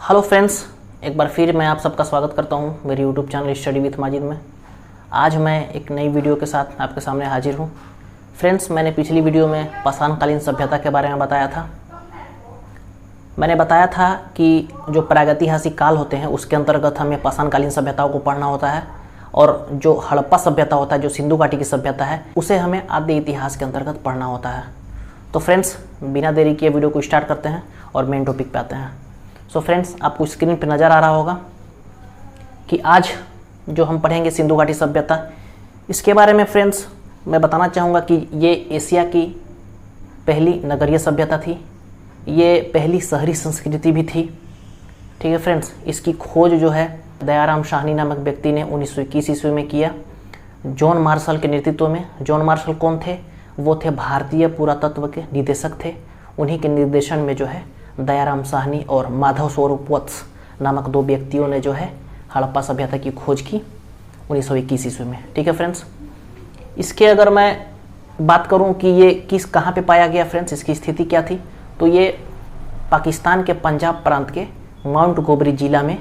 Hello friends, एक बार फिर मैं आप सबका स्वागत करता हूं मेरे YouTube channel study with Majid में। आज मैं एक नई वीडियो के साथ आपके सामने हाजिर हूं। फ्रेंड्स, मैंने पिछली वीडियो में पाषाणकालीन सभ्यता के बारे में बताया था। मैंने बताया था कि जो प्रागैतिहासिक काल होते हैं उसके अंतर्गत हमें पाषाणकालीन सभ्यताओं को पढ़ना होता है, और जो हड़प्पा सभ्यता होता है, जो सिंधु घाटी की सभ्यता है, उसे हमें आद्य इतिहास के अंतर्गत पढ़ना होता है। तो फ्रेंड्स, बिना देरी किए वीडियो को स्टार्ट करते हैं और मेन टॉपिक पे आते हैं। सो फ्रेंड्स, आपको स्क्रीन पे नज़र आ रहा होगा कि आज जो हम पढ़ेंगे सिंधु घाटी सभ्यता, इसके बारे में फ्रेंड्स मैं बताना चाहूँगा कि ये एशिया की पहली नगरीय सभ्यता थी, ये पहली शहरी संस्कृति भी थी। ठीक है फ्रेंड्स, इसकी खोज जो है दयाराम साहनी नामक व्यक्ति ने 1921 ईस्वी में किया, जॉन मार्शल के नेतृत्व में। जॉन मार्शल कौन थे? वो थे भारतीय पुरातत्व के निदेशक थे। उन्हीं के निर्देशन में जो है दयाराम साहनी और माधव स्वरूप वत्स नामक दो व्यक्तियों ने जो है हड़प्पा सभ्यता की खोज की 1921 ईस्वी में। ठीक है फ्रेंड्स, इसके अगर मैं बात करूं कि ये कहाँ पे पाया गया फ्रेंड्स, इसकी स्थिति क्या थी, तो ये पाकिस्तान के पंजाब प्रांत के माउंट गोबरी जिला में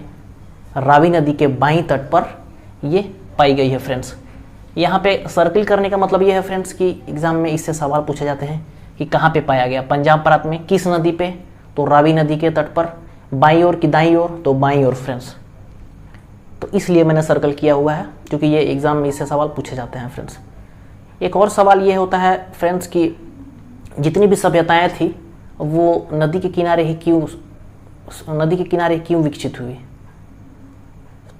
रावी नदी के बाईं तट पर ये पाई गई है फ्रेंड्स। यहाँ पे सर्किल करने का मतलब ये है फ्रेंड्स कि एग्जाम में इससे सवाल पूछे जाते हैं कि कहाँ पे पाया गया, पंजाब प्रांत में, किस नदी पे, तो रावी नदी के तट पर, बाईं ओर की दाईं ओर, तो बाईं ओर फ्रेंड्स। तो इसलिए मैंने सर्कल किया हुआ है क्योंकि ये एग्जाम में इससे सवाल पूछे जाते हैं फ्रेंड्स। एक और सवाल ये होता है फ्रेंड्स कि जितनी भी सभ्यताएं थी वो नदी के किनारे विकसित हुई।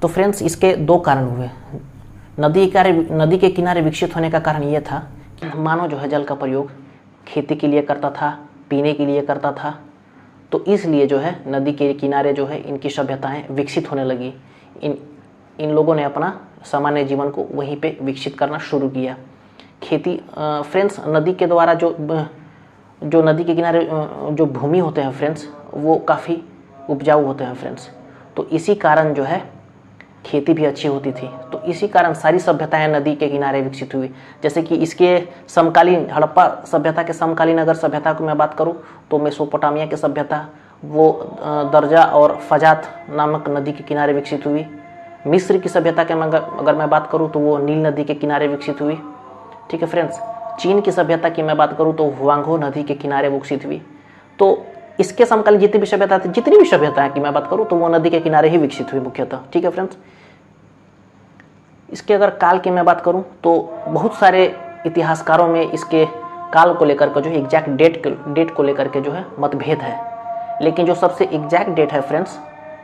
तो फ्रेंड्स, इसके दो कारण हुए। नदी के किनारे विकसित होने का कारण ये था कि मानव जो है जल का प्रयोग खेती के लिए करता था, पीने के लिए करता था, तो इसलिए जो है नदी के किनारे जो है इनकी सभ्यताएं विकसित होने लगी। इन लोगों ने अपना सामान्य जीवन को वहीं पे विकसित करना शुरू किया। खेती फ्रेंड्स, नदी के द्वारा जो नदी के किनारे जो भूमि होते हैं फ्रेंड्स, वो काफ़ी उपजाऊ होते हैं फ्रेंड्स। तो इसी कारण जो है खेती भी अच्छी होती थी। तो इसी कारण सारी सभ्यताएं नदी के किनारे विकसित हुई। जैसे कि इसके समकालीन हड़प्पा सभ्यता के समकालीन अगर सभ्यता की मैं बात करूं तो मेसोपोटामिया की सभ्यता वो दर्जा और फजात नामक नदी के किनारे विकसित हुई। मिस्र की सभ्यता के अगर मैं बात करूं तो वो नील नदी के किनारे विकसित हुई। ठीक है फ्रेंड्स, चीन की सभ्यता की मैं बात करूं तो हुआंगहो नदी के किनारे विकसित हुई। तो इसके समकालीन जितनी भी सभ्यताएं की मैं बात करूं तो वो नदी के किनारे ही विकसित हुई मुख्यतः। ठीक है फ्रेंड्स, इसके अगर काल की मैं बात करूं तो बहुत सारे इतिहासकारों में इसके काल को लेकर के जो है एग्जैक्ट डेट को लेकर के जो है मतभेद है, लेकिन जो सबसे एग्जैक्ट डेट है फ्रेंड्स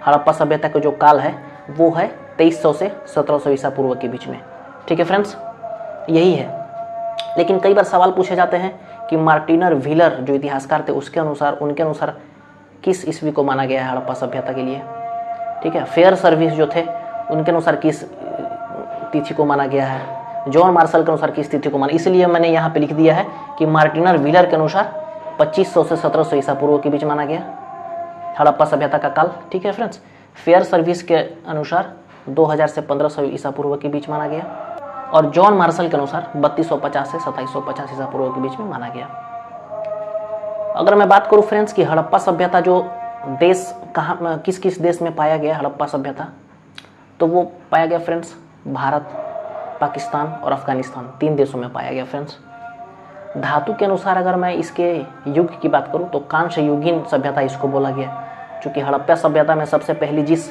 हड़प्पा सभ्यता का जो काल है वो है 2300 से 1700 ईसा पूर्व के बीच में। ठीक है फ्रेंड्स, यही है। लेकिन कई बार सवाल पूछे जाते हैं कि मार्टिनर व्हीलर जो इतिहासकार थे उनके अनुसार किस ईस्वी को माना गया है हड़प्पा सभ्यता के लिए। ठीक है, फेयर सर्विस जो थे उनके अनुसार किस तिथि को माना गया है, जॉन मार्शल के अनुसार किस तिथि को माना। इसलिए मैंने यहाँ पे लिख दिया है कि मार्टिनर व्हीलर के अनुसार 2500 से 1700 ईसा पूर्व के बीच माना गया हड़प्पा सभ्यता का काल। ठीक है फ्रेंड्स, फेयर सर्विस के अनुसार 2000 से 1500 ईसा पूर्व के बीच माना गया, और जॉन मार्शल के अनुसार 3250 से 2750 ईसा पूर्व के बीच में माना गया। अगर मैं बात करूं फ्रेंड्स कि हड़प्पा सभ्यता जो देश किस देश में पाया गया हड़प्पा सभ्यता, तो वो पाया गया फ्रेंड्स भारत, पाकिस्तान और अफगानिस्तान, 3 देशों में पाया गया फ्रेंड्स। धातु के अनुसार अगर मैं इसके युग की बात करूं तो कांस्य युगीन सभ्यता इसको बोला गया, क्योंकि हड़प्पा सभ्यता में सबसे पहली जिस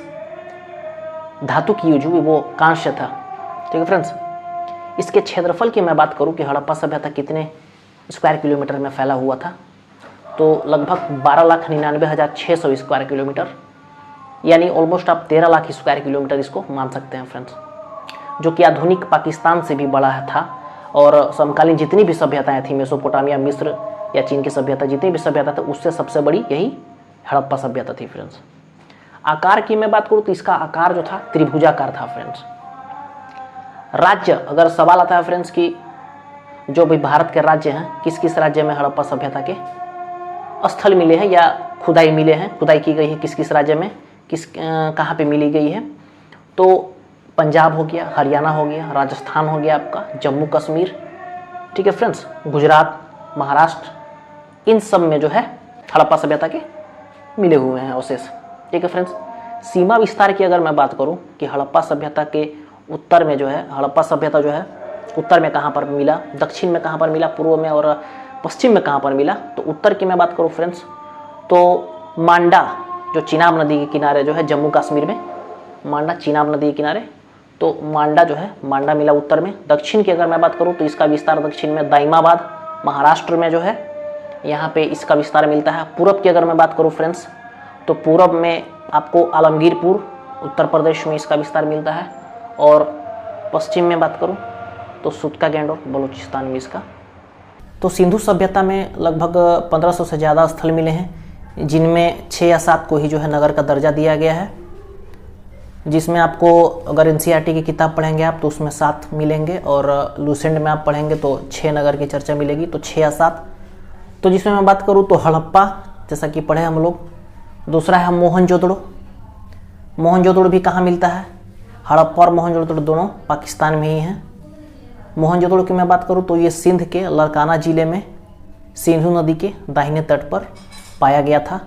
धातु की यूज हुई वो कांस्य था। ठीक है फ्रेंड्स, इसके क्षेत्रफल की मैं बात करूं कि हड़प्पा सभ्यता कितने स्क्वायर किलोमीटर में फैला हुआ था, तो लगभग 12,99,600 स्क्वायर किलोमीटर, यानी ऑलमोस्ट आप 13 लाख स्क्वायर किलोमीटर इसको मान सकते हैं फ्रेंड्स, जो कि आधुनिक पाकिस्तान से भी बड़ा था। और समकालीन जितनी भी सभ्यताएं थी, मेसोपोटामिया, मिस्र या चीन की सभ्यता, जितनी भी सभ्यता थी उससे सबसे बड़ी यही हड़प्पा सभ्यता थी फ्रेंड्स। आकार की मैं बात करूँ तो इसका आकार जो था त्रिभुजाकार था फ्रेंड्स। राज्य, अगर सवाल आता है फ्रेंड्स कि जो भी भारत के राज्य हैं, किस किस राज्य में हड़प्पा सभ्यता के स्थल मिले हैं या खुदाई मिले हैं, खुदाई की गई है किस किस राज्य में, कहाँ पे मिली गई है, तो पंजाब हो गया, हरियाणा हो गया, राजस्थान हो गया, आपका जम्मू कश्मीर, ठीक है फ्रेंड्स, गुजरात, महाराष्ट्र, इन सब में जो है हड़प्पा सभ्यता के मिले हुए हैं अवशेष। ठीक है फ्रेंड्स। सीमा विस्तार की अगर मैं बात करूं कि हड़प्पा सभ्यता के उत्तर में जो है, हड़प्पा सभ्यता जो है उत्तर में कहाँ पर मिला, दक्षिण में कहाँ पर मिला, पूर्व में और पश्चिम में कहाँ पर मिला, तो उत्तर की मैं बात करूँ फ्रेंड्स तो मांडा जो चिनाब नदी के किनारे जो है जम्मू कश्मीर में, मांडा चिनाब नदी के किनारे, तो मांडा जो है मांडा मिला उत्तर में। दक्षिण की अगर मैं बात करूँ तो इसका विस्तार दक्षिण में दाइमाबाद महाराष्ट्र में जो है यहाँ पे इसका विस्तार मिलता है। पूरब की अगर मैं बात करूँ फ्रेंड्स तो पूरब में आपको आलमगीरपुर उत्तर प्रदेश में इसका विस्तार मिलता है, और पश्चिम में बात करूँ तो सुतका गैंडोर बलूचिस्तान में इसका। तो सिंधु सभ्यता में लगभग 1500 से ज़्यादा स्थल मिले हैं, जिनमें 6 या 7 को ही जो है नगर का दर्जा दिया गया है, जिसमें आपको अगर एनसीईआरटी की किताब पढ़ेंगे आप तो उसमें 7 मिलेंगे, और लूसेंट में आप पढ़ेंगे तो 6 नगर की चर्चा मिलेगी, तो 6 या 7। तो जिसमें मैं बात करूँ तो हड़प्पा जैसा कि पढ़े हम लोग, दूसरा है मोहनजोदड़ो। मोहनजोदड़ो भी कहाँ मिलता है, हड़प्पा और मोहनजोदड़ो दोनों पाकिस्तान में ही हैं। मोहनजोदड़ो की मैं बात करूँ तो ये सिंध के लड़काना जिले में सिंधु नदी के दाहिने तट पर पाया गया था।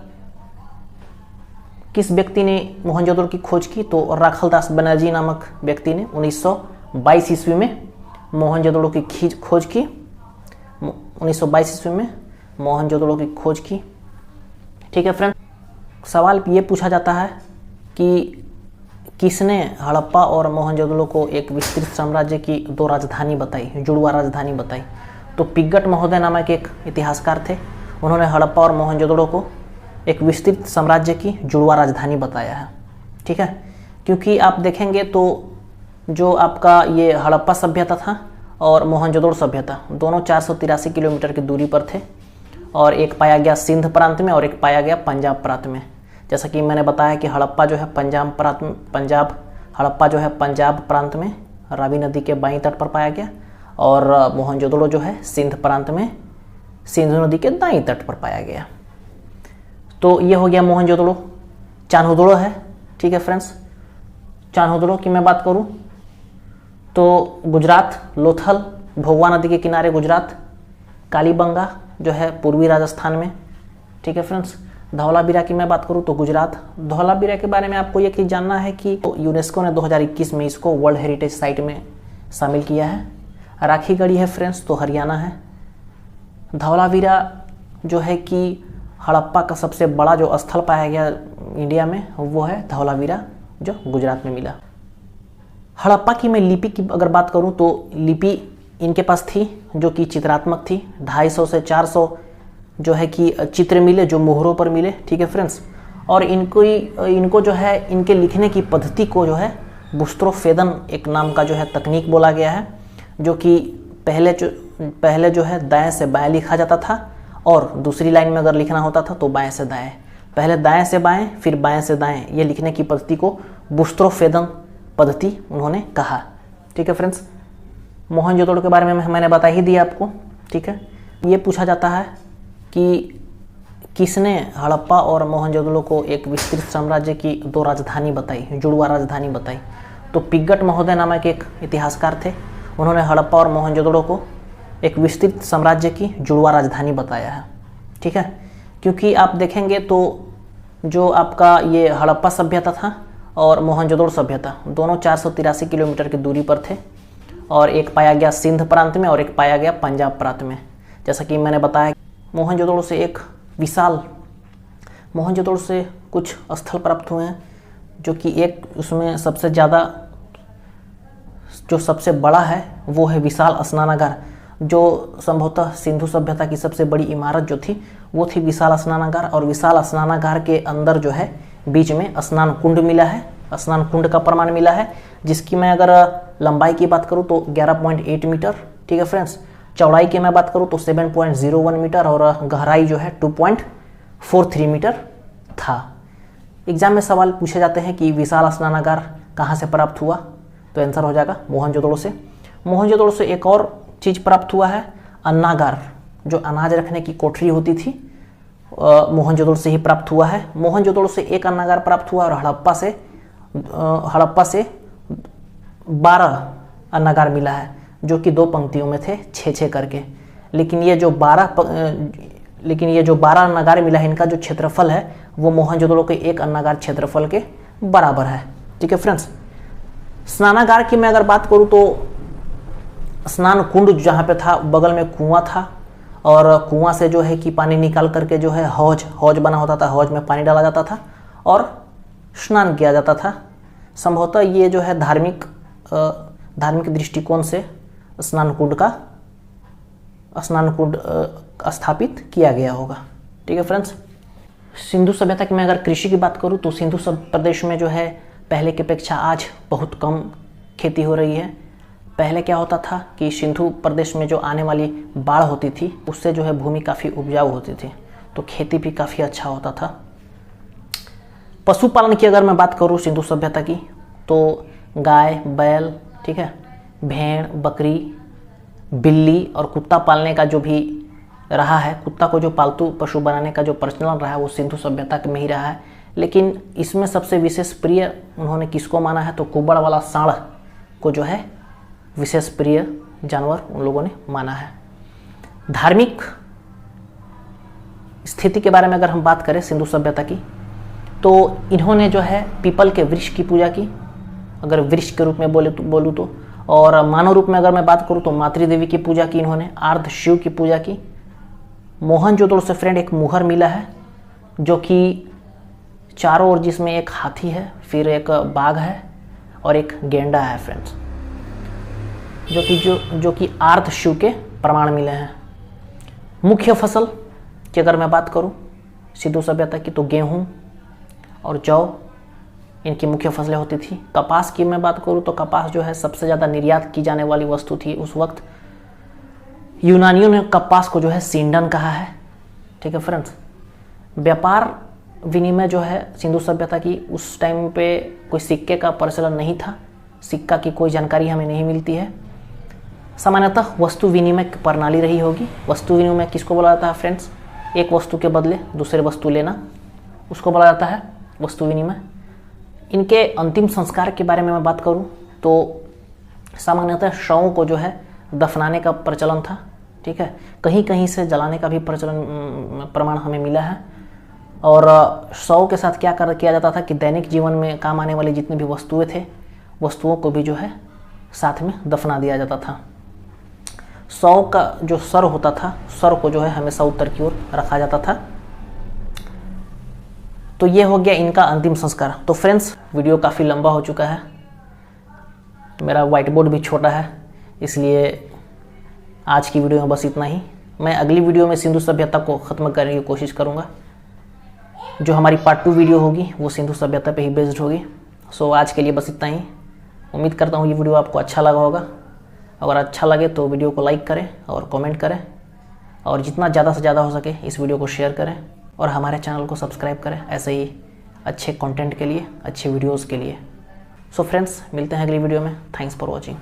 किस व्यक्ति ने मोहनजोदड़ो की खोज की, तो राखलदास बनर्जी नामक व्यक्ति ने 1922 ईस्वी में मोहनजोदड़ो की खोज की। 1922 ईस्वी में मोहनजोदड़ो की खोज की। ठीक है फ्रेंड, सवाल ये पूछा जाता है कि किसने हड़प्पा और मोहनजोदड़ो को एक विस्तृत साम्राज्य की 2 राजधानी बताई, जुड़वा राजधानी बताई। तो पिग्गट महोदय नामक एक इतिहासकार थे, उन्होंने हड़प्पा और मोहनजोदड़ो को एक विस्तृत साम्राज्य की जुड़वा राजधानी बताया है। ठीक है, क्योंकि आप देखेंगे तो जो आपका ये हड़प्पा सभ्यता था और मोहनजोदड़ो सभ्यता दोनों 483 किलोमीटर की दूरी पर थे, और एक पाया गया सिंध प्रांत में और एक पाया गया पंजाब प्रांत में। जैसा कि मैंने बताया कि हड़प्पा जो है हड़प्पा जो है पंजाब प्रांत में रावी नदी के बाईं तट पर पाया गया, और मोहनजोदड़ो जो है सिंध प्रांत में सिंधु नदी के दाईं तट पर पाया गया। तो ये हो गया मोहनजोदड़ो। चान्होदड़ो है। ठीक है फ्रेंड्स, चान्होदड़ो की मैं बात करूं तो गुजरात, लोथल भोगवा नदी के किनारे गुजरात, कालीबंगा जो है पूर्वी राजस्थान में। ठीक है फ्रेंड्स, धौलावीरा की मैं बात करूं तो गुजरात। धौलावीरा के बारे में आपको ये चीज़ जानना है कि यूनेस्को ने 2021 में इसको वर्ल्ड हेरिटेज साइट में शामिल किया है। राखीगढ़ी है फ्रेंड्स तो हरियाणा है। धौलावीरा जो है कि हड़प्पा का सबसे बड़ा जो स्थल पाया गया इंडिया में वो है धौलावीरा जो गुजरात में मिला। हड़प्पा की मैं लिपि की अगर बात करूं तो लिपि इनके पास थी जो कि चित्रात्मक थी। 250 से 400 जो है कि चित्र मिले जो मोहरों पर मिले। ठीक है फ्रेंड्स, और इनको जो है इनके लिखने की पद्धति को जो है बुस्त्रोफेदन एक नाम का जो है तकनीक बोला गया है, जो कि पहले जो है दाएं से बाएं लिखा जाता था, और दूसरी लाइन में अगर लिखना होता था तो बाएं से दाएं, पहले दाएं से बाएं फिर बाएं से दाएं, ये लिखने की पद्धति को बुस्त्रोफेदन पद्धति उन्होंने कहा। ठीक है फ्रेंड्स, मोहनजोदड़ो के बारे में मैंने बता ही दिया आपको। ठीक है, ये पूछा जाता है कि किसने हड़प्पा और मोहनजोदड़ो को एक विस्तृत साम्राज्य की 2 राजधानी बताई, जुड़वा राजधानी बताई। तो पिग्गट महोदय नामक एक इतिहासकार थे, उन्होंने हड़प्पा और मोहनजोदड़ो को एक विस्तृत साम्राज्य की जुड़वा राजधानी बताया है। ठीक है, क्योंकि आप देखेंगे तो जो आपका ये हड़प्पा सभ्यता था और मोहनजोदड़ो सभ्यता दोनों 483 किलोमीटर की दूरी पर थे, और एक पाया गया सिंध प्रांत में और एक पाया गया पंजाब प्रांत में। जैसा कि मैंने बताया मोहनजोदड़ो से कुछ स्थल प्राप्त हुए हैं, जो कि एक उसमें सबसे ज़्यादा जो सबसे बड़ा है वो है विशाल स्नानागार, जो संभवतः सिंधु सभ्यता की सबसे बड़ी इमारत जो थी वो थी विशाल स्नानागार। और विशाल स्नानागार के अंदर जो है बीच में स्नान कुंड मिला है, स्नान कुंड का प्रमाण मिला है, जिसकी मैं अगर लंबाई की बात करूं तो 11.8 मीटर। ठीक है फ्रेंड्स, चौड़ाई की मैं बात करूं तो 7.01 मीटर, और गहराई जो है 2.43 मीटर था। एग्जाम में सवाल पूछे जाते हैं कि विशाल स्नानागार कहाँ से प्राप्त हुआ, तो आंसर हो जाएगा मोहनजोदड़ो से। मोहनजोदड़ो से एक और चीज़ प्राप्त हुआ है, अन्नागार, जो अनाज रखने की कोठरी होती थी, मोहनजोदड़ो से ही प्राप्त हुआ है। मोहनजोदड़ो से एक अन्नागार प्राप्त हुआ, और हड़प्पा से 12 अन्नागार मिला है, जो कि 2 पंक्तियों में थे 6-6 करके। लेकिन ये जो 12 लेकिन ये जो 12 अन्नागार मिला है, इनका जो क्षेत्रफल है वो मोहनजोदड़ो के एक अन्नागार क्षेत्रफल के बराबर है। ठीक है फ्रेंड्स। स्नानागार की मैं अगर बात करूँ तो स्नान कुंड जहाँ पे था बगल में कुआं था, और कुआं से जो है कि पानी निकाल करके जो है हौज बना होता था, हौज में पानी डाला जाता था और स्नान किया जाता था। संभवतः ये जो है धार्मिक दृष्टिकोण से स्नान कुंड स्थापित किया गया होगा। ठीक है फ्रेंड्स। सिंधु सभ्यता की मैं अगर कृषि की बात करूं तो सिंधु प्रदेश में जो है पहले की अपेक्षा आज बहुत कम खेती हो रही है। पहले क्या होता था कि सिंधु प्रदेश में जो आने वाली बाढ़ होती थी उससे जो है भूमि काफ़ी उपजाऊ होती थी, तो खेती भी काफ़ी अच्छा होता था। पशुपालन की अगर मैं बात करूं सिंधु सभ्यता की तो गाय, बैल, ठीक है, भेड़, बकरी, बिल्ली और कुत्ता पालने का जो भी रहा है, कुत्ता को जो पालतू पशु बनाने का जो प्रचलन रहा है वो सिंधु सभ्यता में ही रहा है। लेकिन इसमें सबसे विशेष प्रिय उन्होंने किसको माना है तो कुबड़ वाला सांड को जो है विशेष प्रिय जानवर उन लोगों ने माना है। धार्मिक स्थिति के बारे में अगर हम बात करें सिंधु सभ्यता की तो इन्होंने जो है पीपल के वृक्ष की पूजा की, अगर वृक्ष के रूप में बोलूँ तो, और मानव रूप में अगर मैं बात करूँ तो मातृदेवी की पूजा की इन्होंने, अर्ध शिव की पूजा की। मोहनजोदड़ो से फ्रेंड एक मुहर मिला है जो कि चारों ओर, जिसमें एक हाथी है, फिर एक बाघ है और एक गेंडा है फ्रेंड्स, जो कि अर्ध शिव के प्रमाण मिले हैं। मुख्य फसल की अगर मैं बात करूं सिंधु सभ्यता की तो गेहूं और जौ इनकी मुख्य फसलें होती थी। कपास की मैं बात करूं तो कपास जो है सबसे ज़्यादा निर्यात की जाने वाली वस्तु थी उस वक्त। यूनानियों ने कपास को जो है सिंडन कहा है। ठीक है फ्रेंड्स। व्यापार विनिमय जो है सिंधु सभ्यता की उस टाइम पे कोई सिक्के का प्रचलन नहीं था, सिक्का की कोई जानकारी हमें नहीं मिलती है। सामान्यतः वस्तु विनिमय प्रणाली रही होगी। वस्तु विनिमय किसको बोला जाता है फ्रेंड्स? एक वस्तु के बदले दूसरे वस्तु लेना, उसको बोला जाता है वस्तु विनिमय। इनके अंतिम संस्कार के बारे में मैं बात करूं तो सामान्यतः शवों को जो है दफनाने का प्रचलन था। ठीक है, कहीं कहीं से जलाने का भी प्रमाण हमें मिला है। और शव के साथ क्या किया जाता था कि दैनिक जीवन में काम आने वाली जितनी भी वस्तुएं थे, वस्तुओं को भी जो है साथ में दफना दिया जाता था। शव का जो सर होता था, सर को जो है हमेशा उत्तर की ओर रखा जाता था। तो ये हो गया इनका अंतिम संस्कार। तो फ्रेंड्स, वीडियो काफ़ी लंबा हो चुका है, मेरा व्हाइट बोर्ड भी छोटा है, इसलिए आज की वीडियो में बस इतना ही। मैं अगली वीडियो में सिंधु सभ्यता को ख़त्म करने की कोशिश करूँगा। जो हमारी पार्ट 2 वीडियो होगी वो सिंधु सभ्यता पे ही बेस्ड होगी। सो आज के लिए बस इतना ही। उम्मीद करता हूँ ये वीडियो आपको अच्छा लगा होगा। अगर अच्छा लगे तो वीडियो को लाइक करें और कमेंट करें, और जितना ज़्यादा से ज़्यादा हो सके इस वीडियो को शेयर करें, और हमारे चैनल को सब्सक्राइब करें ऐसे ही अच्छे कंटेंट के लिए, अच्छे वीडियोज़ के लिए। सो फ्रेंड्स, मिलते हैं अगली वीडियो में। Thanks for watching.